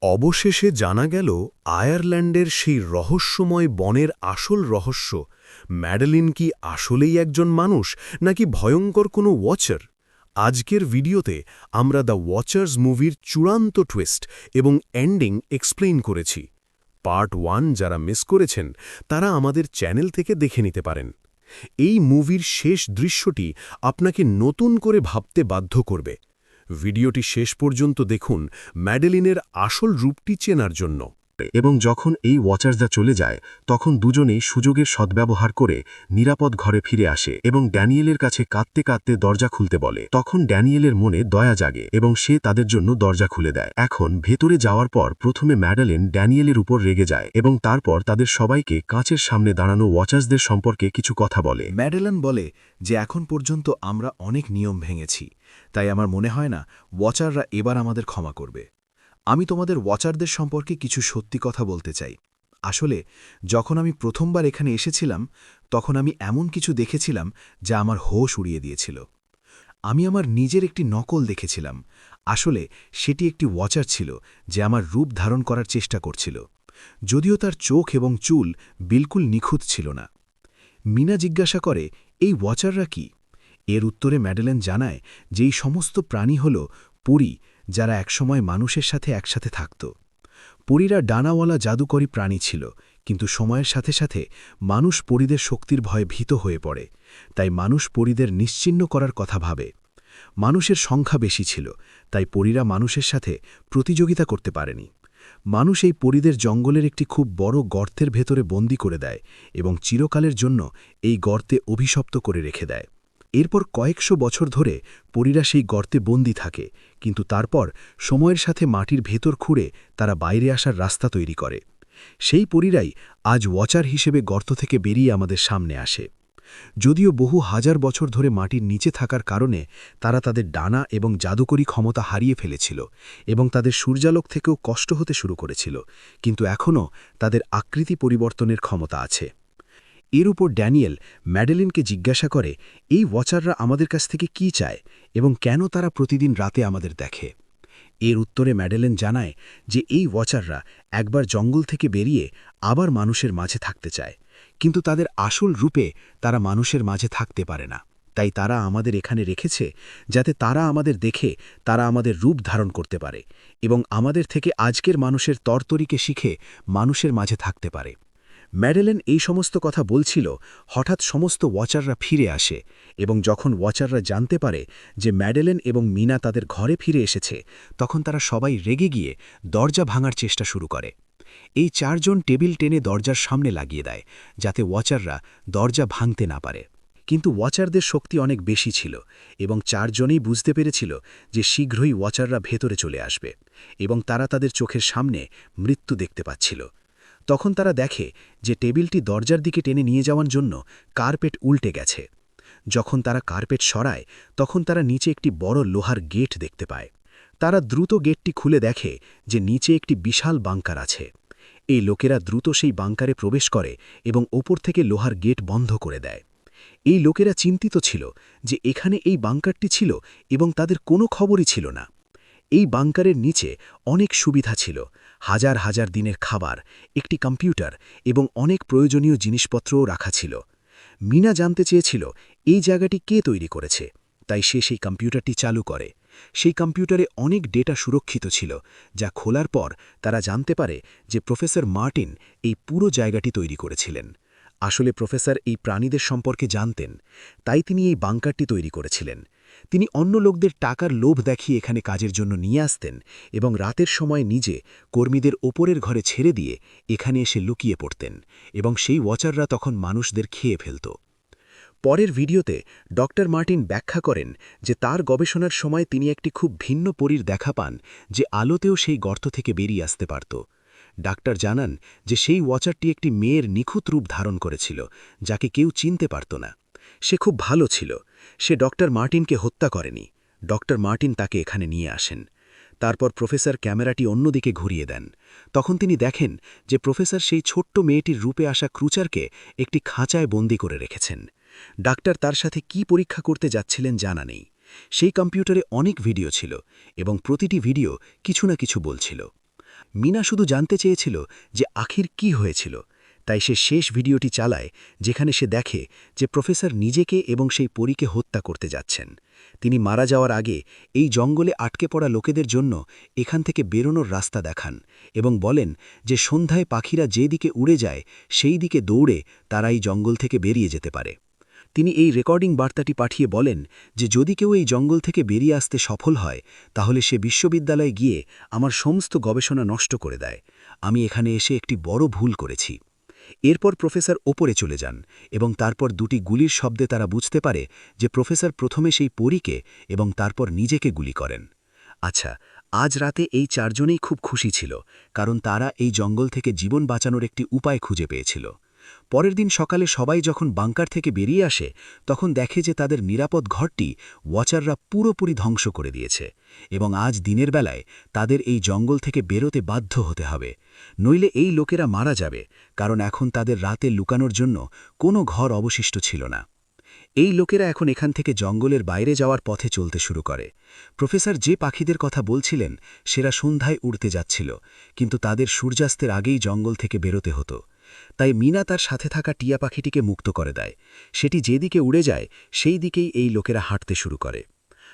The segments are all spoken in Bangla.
অবশেষে জানা গেল আয়ারল্যান্ডের সেই রহস্যময় বনের আসল রহস্য। ম্যাডেলিন কি আসলেই একজন মানুষ নাকি ভয়ঙ্কর কোনো ওয়াচার? আজকের ভিডিওতে আমরা দ্য ওয়াচার্স মুভির চূড়ান্ত টুইস্ট এবং এন্ডিং এক্সপ্লেইন করেছি। পার্ট 1 যারা মিস করেছেন তারা আমাদের চ্যানেল থেকে দেখে নিতে পারেন। এই মুভির শেষ দৃশ্যটি আপনাকে নতুন করে ভাবতে বাধ্য করবে। ভিডিওটি শেষ পর্যন্ত দেখুন ম্যাডেলিনের আসল রূপটি চেনার জন্য। এবং যখন এই ওয়াচার্সরা চলে যায় তখন দুজনেই সুযোগের সদ্ব্যবহার করে নিরাপদ ঘরে ফিরে আসে এবং ড্যানিয়েলের কাছে কাঁদতে কাঁদতে দরজা খুলতে বলে। তখন ড্যানিয়েলের মনে দয়া জাগে এবং সে তাদের জন্য দরজা খুলে দেয়। এখন ভেতরে যাওয়ার পর প্রথমে ম্যাডেলিন ড্যানিয়েলের উপর রেগে যায় এবং তারপর তাদের সবাইকে কাঁচের সামনে দাঁড়ানো ওয়াচার্সদের সম্পর্কে কিছু কথা বলে। ম্যাডেলিন বলে যে এখন পর্যন্ত আমরা অনেক নিয়ম ভেঙেছি, তাই আমার মনে হয় না ওয়াচাররা এবার আমাদের ক্ষমা করবে। আমি তোমাদের ওয়াচারদের সম্পর্কে কিছু সত্যি কথা বলতে চাই। আসলে যখন আমি প্রথমবার এখানে এসেছিলাম তখন আমি এমন কিছু দেখেছিলাম যা আমার হোশ উড়িয়ে দিয়েছিল। আমি আমার নিজের একটি নকল দেখেছিলাম। আসলে সেটি একটি ওয়াচার ছিল যে আমার রূপ ধারণ করার চেষ্টা করছিল, যদিও তার চোখ এবং চুল বিলকুল নিখুঁত ছিল না। মিনা জিজ্ঞাসা করে, এই ওয়াচাররা কি? এর উত্তরে ম্যাডেলিন জানায় যে এই সমস্ত প্রাণী হল পরী, যারা একসময় মানুষের সাথে একসাথে থাকত। পরীরা ডানাওয়ালা জাদুকরী প্রাণী ছিল, কিন্তু সময়ের সাথে সাথে মানুষ পরীদের শক্তির ভয়ে ভীত হয়ে পড়ে, তাই মানুষ পরীদের নিশ্চিহ্ন করার কথা ভাবে। মানুষের সংখ্যা বেশি ছিল, তাই পরীরা মানুষের সাথে প্রতিযোগিতা করতে পারেনি। মানুষ এই পরীদের জঙ্গলের একটি খুব বড় গর্তের ভেতরে বন্দী করে দেয় এবং চিরকালের জন্য এই গর্তে অভিশপ্ত করে রেখে দেয়। এরপর কয়েকশো বছর ধরে পরীরা সেই গর্তে বন্দী থাকে, কিন্তু তারপর সময়ের সাথে মাটির ভেতর খুঁড়ে তারা বাইরে আসার রাস্তা তৈরি করে। সেই পরীরাই আজ ওয়াচার হিসেবে গর্ত থেকে বেরিয়ে আমাদের সামনে আসে। যদিও বহু হাজার বছর ধরে মাটির নিচে থাকার কারণে তারা তাদের ডানা এবং জাদুকরী ক্ষমতা হারিয়ে ফেলেছিল এবং তাদের সূর্যালোক থেকেও কষ্ট হতে শুরু করেছিল, কিন্তু এখনও তাদের আকৃতি পরিবর্তনের ক্ষমতা আছে। এর উপর ড্যানিয়েল ম্যাডেলিনকে জিজ্ঞাসা করে, এই ওয়াচাররা আমাদের কাছ থেকে কি চায় এবং কেন তারা প্রতিদিন রাতে আমাদের দেখে? এর উত্তরে ম্যাডেলিন জানায় যে এই ওয়াচাররা একবার জঙ্গল থেকে বেরিয়ে আবার মানুষের মাঝে থাকতে চায়, কিন্তু তাদের আসল রূপে তারা মানুষের মাঝে থাকতে পারে না। তাই তারা আমাদের এখানে রেখেছে যাতে তারা আমাদের দেখে তারা আমাদের রূপ ধারণ করতে পারে এবং আমাদের থেকে আজকের মানুষের তরতরিকে শিখে মানুষের মাঝে থাকতে পারে। ম্যাডেলিন এই সমস্ত কথা বলছিল, হঠাৎ সমস্ত ওয়াচাররা ফিরে আসে এবং যখন ওয়াচাররা জানতে পারে যে ম্যাডেলিন এবং মিনা তাদের ঘরে ফিরে এসেছে, তখন তারা সবাই রেগে গিয়ে দরজা ভাঙার চেষ্টা শুরু করে। এই চারজন টেবিল টেনে দরজার সামনে লাগিয়ে দেয় যাতে ওয়াচাররা দরজা ভাঙতে না পারে। কিন্তু ওয়াচারদের শক্তি অনেক বেশি ছিল এবং চারজনেই বুঝতে পেরেছিল যে শীঘ্রই ওয়াচাররা ভেতরে চলে আসবে এবং তারা তাদের চোখের সামনে মৃত্যু দেখতে পাচ্ছিল। তখন তারা দেখে যে টেবিলটি দরজার দিকে টেনে নিয়ে যাওয়ার জন্য কার্পেট উল্টে গেছে। যখন তারা কার্পেট সরায় তখন তারা নিচে একটি বড় লোহার গেট দেখতে পায়। তারা দ্রুত গেটটি খুলে দেখে যে নিচে একটি বিশাল বাংকার আছে। এই লোকেরা দ্রুত সেই বাংকারে প্রবেশ করে এবং ওপর থেকে লোহার গেট বন্ধ করে দেয়। এই লোকেরা চিন্তিত ছিল যে এখানে এই বাংকারটি ছিল এবং তাদের কোনো খবরই ছিল না। এই বাংকারের নিচে অনেক সুবিধা ছিল, হাজার হাজার দিনের খাবার, একটি কম্পিউটার এবং অনেক প্রয়োজনীয় জিনিসপত্রও রাখা ছিল। মিনা জানতে চেয়েছিল এই জায়গাটি কে তৈরি করেছে, তাই সে সেই কম্পিউটারটি চালু করে। সেই কম্পিউটারে অনেক ডেটা সুরক্ষিত ছিল, যা খোলার পর তারা জানতে পারে যে প্রফেসর মার্টিন এই পুরো জায়গাটি তৈরি করেছিলেন। আসলে প্রফেসর এই প্রাণীদের সম্পর্কে জানতেন, তাই তিনি এই বাংকারটি তৈরি করেছিলেন। তিনি অন্য লোকদের টাকার লোভ দেখিয়ে এখানে কাজের জন্য নিয়ে আসতেন এবং রাতের সময় নিজে কর্মীদের ওপরের ঘরে ছেড়ে দিয়ে এখানে এসে লুকিয়ে পড়তেন এবং সেই ওয়াচাররা তখন মানুষদের খেয়ে ফেলত। পরের ভিডিওতে ডক্টর মার্টিন ব্যাখ্যা করেন যে তার গবেষণার সময় তিনি একটি খুব ভিন্ন পরীর দেখা পান যে আলোতেও সেই গর্ত থেকে বেরিয়ে আসতে পারত। ডাক্তার জানান যে সেই ওয়াচারটি একটি মেয়ের নিখুঁত রূপ ধারণ করেছিল, যাকে কেউ চিনতে পারত না। সে খুব ভালো ছিল, সে ডক্টর মার্টিনকে হত্যা করেনি। ডক্টর মার্টিন তাকে এখানে নিয়ে আসেন। তারপর প্রফেসর ক্যামেরাটি অন্যদিকে ঘুরিয়ে দেন। তখন তিনি দেখেন যে প্রফেসর সেই ছোট্ট মেয়েটির রূপে আসা ক্রুচারকে একটি খাঁচায় বন্দী করে রেখেছেন। ডাক্তার তার সাথে কি পরীক্ষা করতে যাচ্ছিলেন জানা নেই। সেই কম্পিউটারে অনেক ভিডিও ছিল এবং প্রতিটি ভিডিও কিছু না কিছু বলছিল। মিনা শুধু জানতে চেয়েছিল যে আখির কি হয়েছিল, তাই সে শেষ ভিডিওটি চালায় যেখানে সে দেখে যে প্রফেসর নিজেকে এবং সেই পরীকে হত্যা করতে যাচ্ছেন। তিনি মারা যাওয়ার আগে এই জঙ্গলে আটকে পড়া লোকেদের জন্য এখান থেকে বেরোনোর রাস্তা দেখান এবং বলেন যে সন্ধ্যায় পাখিরা যে দিকে উড়ে যায় সেই দিকে দৌড়ে তারা এই জঙ্গল থেকে বেরিয়ে যেতে পারে। তিনি এই রেকর্ডিং বার্তাটি পাঠিয়ে বলেন যে যদি কেউ এই জঙ্গল থেকে বেরিয়ে আসতে সফল হয় তাহলে সে বিশ্ববিদ্যালয়ে গিয়ে আমার সমস্ত গবেষণা নষ্ট করে দেয়। আমি এখানে এসে একটি বড় ভুল করেছি। এরপর প্রফেসর ওপরে চলে যান এবং তারপর দুটি গুলির শব্দে তারা বুঝতে পারে যে প্রফেসর প্রথমে সেই পরীকে এবং তারপর নিজেকে গুলি করেন। আচ্ছা, আজ রাতে এই চারজনেই খুব খুশি ছিল, কারণ তারা এই জঙ্গল থেকে জীবন বাঁচানোর একটি উপায় খুঁজে পেয়েছিল। পরের দিন সকালে সবাই যখন বাংকার থেকে বেরিয়ে আসে তখন দেখে যে তাদের নিরাপদ ঘরটি ওয়াচাররা পুরোপুরি ধ্বংস করে দিয়েছে এবং আজ দিনের বেলায় তাদের এই জঙ্গল থেকে বেরোতে বাধ্য হতে হবে, নইলে এই লোকেরা মারা যাবে, কারণ এখন তাদের রাতে লুকানোর জন্য কোনো ঘর অবশিষ্ট ছিল না। এই লোকেরা এখন এখান থেকে জঙ্গলের বাইরে যাওয়ার পথে চলতে শুরু করে। প্রফেসর যে পাখিদের কথা বলছিলেন সেরা সন্ধ্যায় উড়তে যাচ্ছিল, কিন্তু তাদের সূর্যাস্তের আগেই জঙ্গল থেকে বেরোতে হতো। তাই মিনা তার সাথে থাকা টিয়া পাখিটিকে মুক্ত করে দেয়। সেটি যেদিকে উড়ে যায় সেই দিকেই এই লোকেরা হাঁটতে শুরু করে।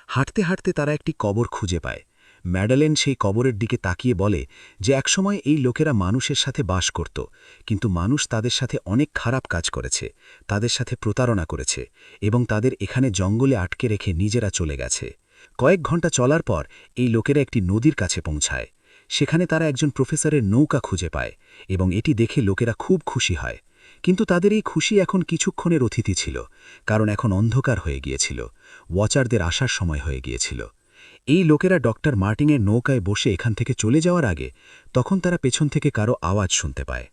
হাঁটতে হাঁটতে তারা একটি কবর খুঁজে পায়। ম্যাডেলেন সেই কবরের দিকে তাকিয়ে বলে যে একসময় এই লোকেরা মানুষের সাথে বাস করত, কিন্তু মানুষ তাদের সাথে অনেক খারাপ কাজ করেছে, তাদের সাথে প্রতারণা করেছে এবং তাদের এখানে জঙ্গলে আটকে রেখে নিজেরা চলে গেছে। কয়েক ঘন্টা চলার পর এই লোকেরা একটি নদীর কাছে পৌঁছায়। সেখানে তারা একজন প্রফেসরের নৌকা খুঁজে পায় এবং এটি দেখে লোকেরা খুব খুশি হয়। কিন্তু তাদের এই খুশি এখন কিছুক্ষণের অতিথি ছিল, কারণ এখন অন্ধকার হয়ে গিয়েছিল, ওয়াচারদের আসার সময় হয়ে গিয়েছিল। এই লোকেরা ডক্টর মার্টিনের নৌকায় বসে এখান থেকে চলে যাওয়ার আগে তখন তারা পেছন থেকে কারো আওয়াজ শুনতে পায়।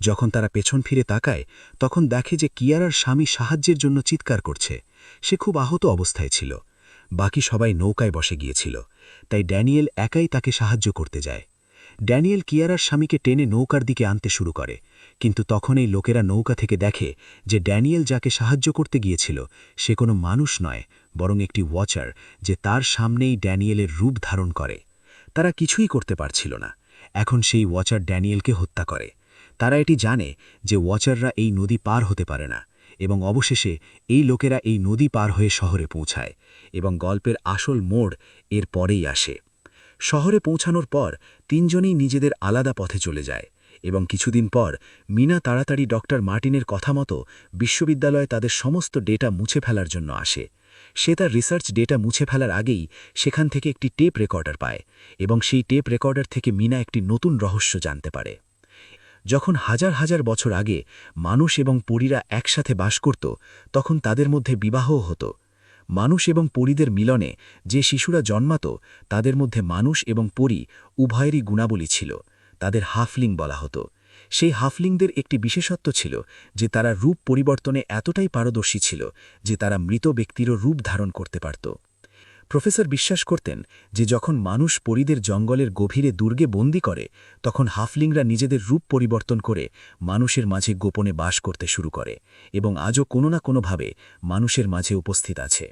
যখন তারা পেছন ফিরে তাকায় তখন দেখে যে কিয়ারার স্বামী সাহায্যের জন্য চিৎকার করছে। সে খুব আহত অবস্থায় ছিল। বাকি সবাই নৌকায় বসে গিয়েছিল, তাই ড্যানিয়েল একাই তাকে সাহায্য করতে যায়। ড্যানিয়েল কিয়ারার স্বামীকে টেনে নৌকার দিকে আনতে শুরু করে, কিন্তু তখন এই লোকেরা নৌকা থেকে দেখে যে ড্যানিয়েল যাকে সাহায্য করতে গিয়েছিল সে কোনো মানুষ নয়, বরং একটি ওয়াচার, যে তার সামনেই ড্যানিয়েলের রূপ ধারণ করে। তারা কিছুই করতে পারছিল না। এখন সেই ওয়াচার ড্যানিয়েলকে হত্যা করে। তারা এটি জানে যে ওয়াচাররা এই নদী পার হতে পারে না, এবং অবশেষে এই লোকেরা এই নদী পার হয়ে শহরে পৌঁছায় এবং গল্পের আসল মোড় এর পরেই আসে। শহরে পৌঁছানোর পর তিনজনেই নিজেদের আলাদা পথে চলে যায় এবং কিছুদিন পর মিনা তাড়াতাড়ি ডক্টর মার্টিনের কথা মতো বিশ্ববিদ্যালয়ে তাদের সমস্ত ডেটা মুছে ফেলার জন্য আসে। সে তার রিসার্চ ডেটা মুছে ফেলার আগেই সেখান থেকে একটি টেপ রেকর্ডার পায় এবং সেই টেপ রেকর্ডার থেকে মিনা একটি নতুন রহস্য জানতে পারে। যখন হাজার হাজার বছর আগে মানুষ এবং পরীরা একসাথে বাস করত তখন তাদের মধ্যে বিবাহও হতো। মানুষ এবং পরীদের মিলনে যে শিশুরা জন্মাত তাদের মধ্যে মানুষ এবং পরী উভয়েরই গুণাবলী ছিল। তাদের হাফলিং বলা হতো। সেই হাফলিংদের একটি বিশেষত্ব ছিল যে তারা রূপ পরিবর্তনে এতটাই পারদর্শী ছিল যে তারা মৃত ব্যক্তিরও রূপ ধারণ করতে পারত। প্রফেসর বিশ্বাস করতেন যে যখন মানুষ পরীদের জঙ্গলের গভীরে দুর্গে বন্দী করে তখন হাফলিংরা নিজেদের রূপ পরিবর্তন করে মানুষের মাঝে গোপনে বাস করতে শুরু করে এবং আজও কোনো না কোনোভাবে মানুষের মাঝে উপস্থিত আছে।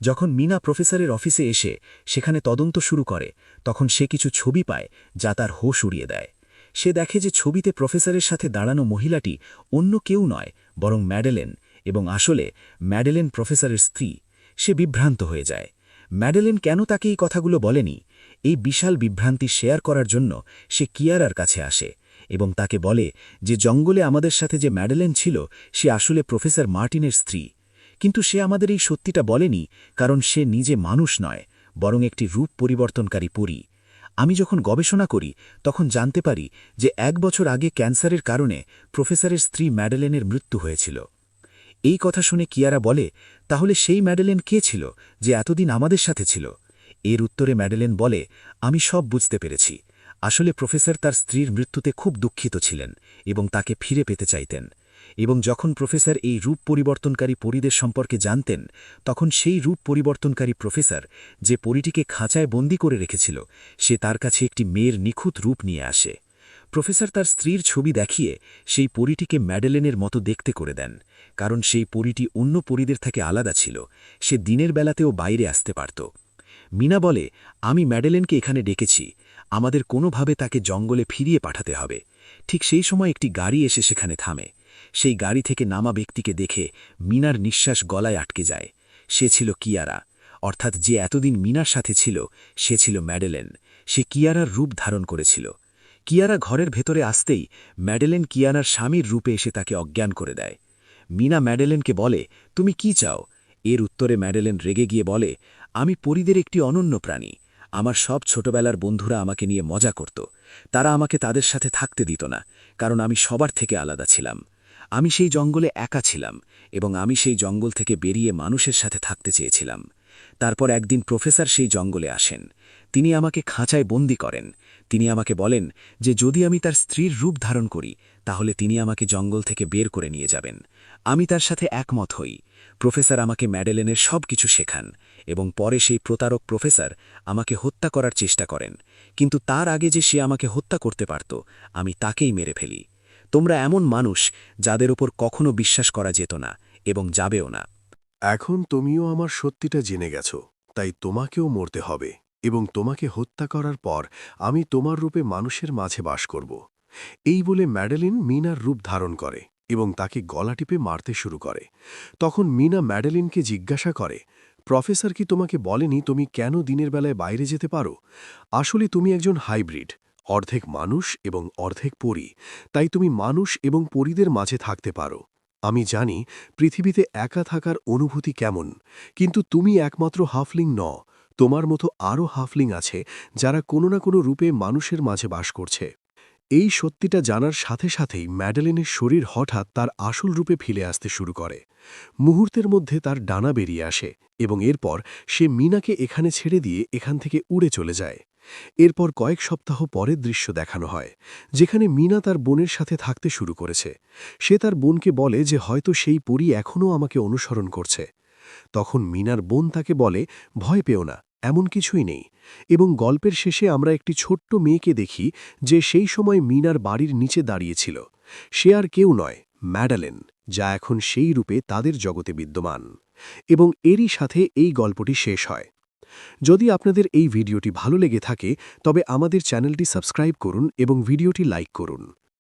যখন মিনা প্রফেসরের অফিসে এসে সেখানে তদন্ত শুরু করে তখন সে কিছু ছবি পায় যা তার হোশ উড়িয়ে দেয়। সে দেখে যে ছবিতে প্রফেসরের সাথে দাঁড়ানো মহিলাটি অন্য কেউ নয় বরং ম্যাডেলেন, এবং আসলে ম্যাডেলেন প্রফেসরের স্ত্রী। সে বিভ্রান্ত হয়ে যায়। ম্যাডেলেন কেন তাকে এই কথাগুলো বলেনি? এই বিশাল বিভ্রান্তি শেয়ার করার জন্য সে কিয়ারার কাছে আসে এবং তাকে বলে যে জঙ্গলে আমাদের সাথে যে ম্যাডেলেন ছিল সে আসলে প্রফেসর মার্টিনের স্ত্রী। কিন্তু সে আমাদের এই সত্যিটা বলেনি, কারণ সে নিজে মানুষ নয় বরং একটি রূপ পরিবর্তনকারী পরী। আমি যখন গবেষণা করি তখন জানতে পারি যে 1 বছর আগে ক্যান্সারের কারণে প্রফেসরের স্ত্রী ম্যাডেলেনের মৃত্যু হয়েছিল। এই কথা শুনে কিয়ারা বলে, তাহলে সেই ম্যাডেলেন কে ছিল যে এতদিন আমাদের সাথে ছিল? এর উত্তরে ম্যাডেলেন বলে, আমি সব বুঝতে পেরেছি। আসলে প্রফেসর তার স্ত্রীর মৃত্যুতে খুব দুঃখিত ছিলেন এবং তাকে ফিরে পেতে চাইতেন। এবং যখন প্রফেসর এই রূপ পরিবর্তনকারী পরীদের সম্পর্কে জানতেন তখন সেই রূপ পরিবর্তনকারী প্রফেসর যে পরীটিকে খাঁচায় বন্দী করে রেখেছিল সে তার কাছে একটি মেয়ের নিখুঁত রূপ নিয়ে আসে। প্রফেসর তার স্ত্রীর ছবি দেখিয়ে সেই পরীটিকে ম্যাডেলেনের মতো দেখতে করে দেন, কারণ সেই পরীটি অন্য পরীদের থেকে আলাদা ছিল। সে দিনের বেলাতেও বাইরে আসতে পারত। মিনা বলে, আমি ম্যাডেলেনকে এখানে ডেকেছি। আমাদের কোনোভাবে তাকে জঙ্গলে ফিরিয়ে পাঠাতে হবে। ঠিক সেই সময় একটি গাড়ি এসে সেখানে থামে। সেই গাড়ি থেকে নামা ব্যক্তিকে দেখে মিনার নিঃশ্বাস গলায় আটকে যায়। সে ছিল কিয়ারা, অর্থাৎ যে এতদিন মিনার সাথে ছিল সে ছিল ম্যাডেলেন। সে কিয়ারার রূপ ধারণ করেছিল। কিয়ারা ঘরের ভেতরে আসতেই ম্যাডেলেন কিয়ারার স্বামীর রূপে এসে তাকে অজ্ঞান করে দেয়। মিনা ম্যাডেলেনকে বলে, তুমি কি চাও? এর উত্তরে ম্যাডেলেন রেগে গিয়ে বলে, আমি পরীদের একটি অনন্য প্রাণী। আমার সব ছোটবেলার বন্ধুরা আমাকে নিয়ে মজা করত। তারা আমাকে তাদের সাথে থাকতে দিত না, কারণ আমি সবার থেকে আলাদা ছিলাম। আমি সেই জঙ্গলে একা ছিলাম এবং আমি সেই জঙ্গল থেকে বেরিয়ে মানুষের সাথে থাকতে চেয়েছিলাম। তারপর একদিন প্রফেসর সেই জঙ্গলে আসেন। তিনি আমাকে খাঁচায় বন্দী করেন। তিনি আমাকে বলেন যে যদি আমি তার স্ত্রীর রূপ ধারণ করি তাহলে তিনি আমাকে জঙ্গল থেকে বের করে নিয়ে যাবেন। আমি তার সাথে একমত হই। প্রফেসর আমাকে ম্যাডেলেনের সব কিছু শেখান এবং পরে সেই প্রতারক প্রফেসর আমাকে হত্যা করার চেষ্টা করেন, কিন্তু তার আগে যে সে আমাকে হত্যা করতে পারত আমি তাকেই মেরে ফেলি। তোমরা এমন মানুষ যাদের ওপর কখনো বিশ্বাস করা যেত না এবং যাবেও না। এখন তুমিও আমার সত্যিটা জেনে গেছ, তাই তোমাকেও মরতে হবে এবং তোমাকে হত্যা করার পর আমি তোমার রূপে মানুষের মাঝে বাস করব। এই বলে ম্যাডেলিন মিনার রূপ ধারণ করে এবং তাকে গলা টিপে মারতে শুরু করে। তখন মিনা ম্যাডেলিনকে জিজ্ঞাসা করে, প্রফেসর কি তোমাকে বলেনি তুমি কেন দিনের বেলায় বাইরে যেতে পারো? আসলে তুমি একজন হাইব্রিড, অর্ধেক মানুষ এবং অর্ধেক পরী, তাই তুমি মানুষ এবং পরীদের মাঝে থাকতে পারো। আমি জানি পৃথিবীতে একা থাকার অনুভূতি কেমন, কিন্তু তুমি একমাত্র হাফলিং নও। তোমার মতো আরও হাফলিং আছে যারা কোনো না কোনো রূপে মানুষের মাঝে বাস করছে। এই সত্যিটা জানার সাথে সাথেই ম্যাডেলিনের শরীর হঠাৎ তার আসল রূপে ফিরে আসতে শুরু করে। মুহূর্তের মধ্যে তার ডানা বেরিয়ে আসে এবং এরপর সে মিনাকে এখানে ছেড়ে দিয়ে এখান থেকে উড়ে চলে যায়। এরপর কয়েক সপ্তাহ পরের দৃশ্য দেখানো হয়, যেখানে মিনা তার বোনের সাথে থাকতে শুরু করেছে। সে তার বোনকে বলে যে হয়তো সেই পরী এখনও আমাকে অনুসরণ করছে। তখন মিনার বোন তাকে বলে, ভয় পেও না, এমন কিছুই নেই। এবং গল্পের শেষে আমরা একটি ছোট্ট মেয়েকে দেখি যে সেই সময় মিনার বাড়ির নিচে দাঁড়িয়েছিল। সে আর কেউ নয়, ম্যাডেলেন, যা এখন সেই রূপে তাদের জগতে বিদ্যমান। এবং এরই সাথে এই গল্পটি শেষ হয়। যদি আপনাদের এই ভিডিওটি ভালো লেগে থাকে তবে আমাদের চ্যানেলটি সাবস্ক্রাইব করুন এবং ভিডিওটি লাইক করুন।